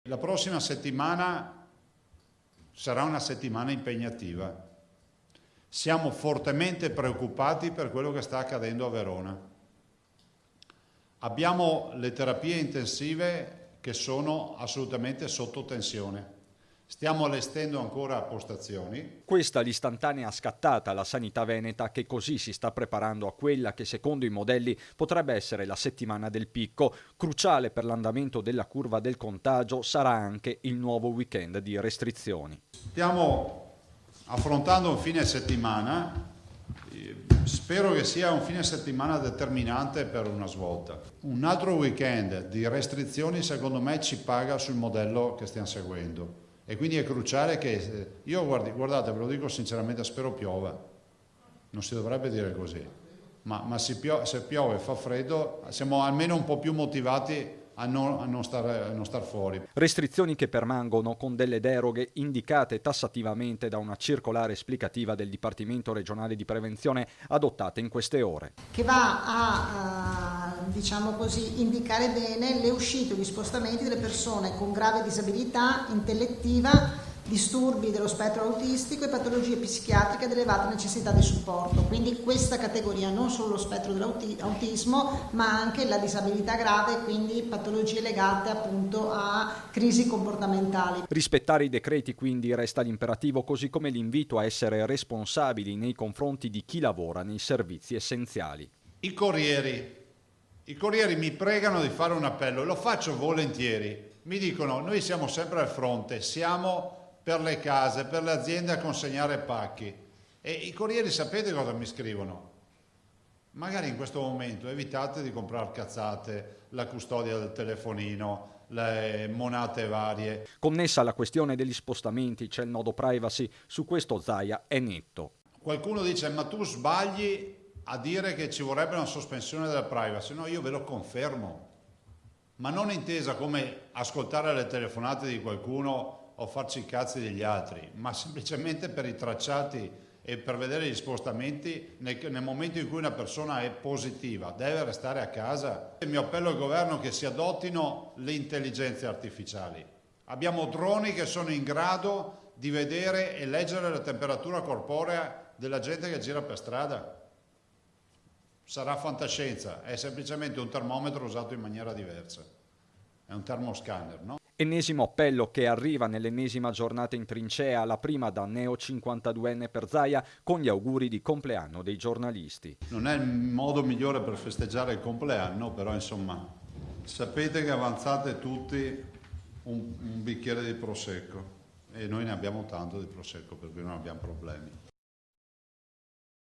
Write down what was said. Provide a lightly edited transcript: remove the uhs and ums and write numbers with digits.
La prossima settimana sarà una settimana impegnativa. Siamo fortemente preoccupati per quello che sta accadendo a Verona. Abbiamo le terapie intensive che sono assolutamente sotto tensione. Stiamo allestendo ancora postazioni. Questa l'istantanea scattata alla sanità veneta, che così si sta preparando a quella che secondo i modelli potrebbe essere la settimana del picco. Cruciale per l'andamento della curva del contagio sarà anche il nuovo weekend di restrizioni. Stiamo affrontando un fine settimana, spero che sia un fine settimana determinante per una svolta. Un altro weekend di restrizioni secondo me ci paga sul modello che stiamo seguendo. E quindi è cruciale che io, guardate, ve lo dico sinceramente, spero piova. Non si dovrebbe dire così, ma se piove e fa freddo siamo almeno un po' più motivati a non star fuori. Restrizioni che permangono con delle deroghe indicate tassativamente da una circolare esplicativa del Dipartimento regionale di prevenzione adottata in queste ore. Che va a diciamo così, indicare bene le uscite o gli spostamenti delle persone con grave disabilità intellettiva, disturbi dello spettro autistico e patologie psichiatriche ad elevata necessità di supporto. Quindi questa categoria, non solo lo spettro dell'autismo, ma anche la disabilità grave, quindi patologie legate appunto a crisi comportamentali. Rispettare i decreti quindi resta l'imperativo, così come l'invito a essere responsabili nei confronti di chi lavora nei servizi essenziali. I corrieri mi pregano di fare un appello e lo faccio volentieri. Mi dicono: noi siamo sempre al fronte, siamo per le case, per le aziende a consegnare pacchi. E i corrieri sapete cosa mi scrivono? Magari in questo momento evitate di comprare cazzate, la custodia del telefonino, le monate varie. Connessa alla questione degli spostamenti c'è il nodo privacy, su questo Zaia è netto. Qualcuno dice: ma tu sbagli a dire che ci vorrebbe una sospensione della privacy. No, io ve lo confermo, ma non intesa come ascoltare le telefonate di qualcuno o farci i cazzi degli altri, ma semplicemente per i tracciati e per vedere gli spostamenti nel momento in cui una persona è positiva, deve restare a casa. Il mio appello al governo è che si adottino le intelligenze artificiali. Abbiamo droni che sono in grado di vedere e leggere la temperatura corporea della gente che gira per strada. Sarà fantascienza, è semplicemente un termometro usato in maniera diversa. È un termoscanner, no? Ennesimo appello che arriva nell'ennesima giornata in trincea, la prima da neo 52enne per Zaia, con gli auguri di compleanno dei giornalisti. Non è il modo migliore per festeggiare il compleanno, però insomma, sapete che avanzate tutti un bicchiere di prosecco e noi ne abbiamo tanto di prosecco, per cui non abbiamo problemi.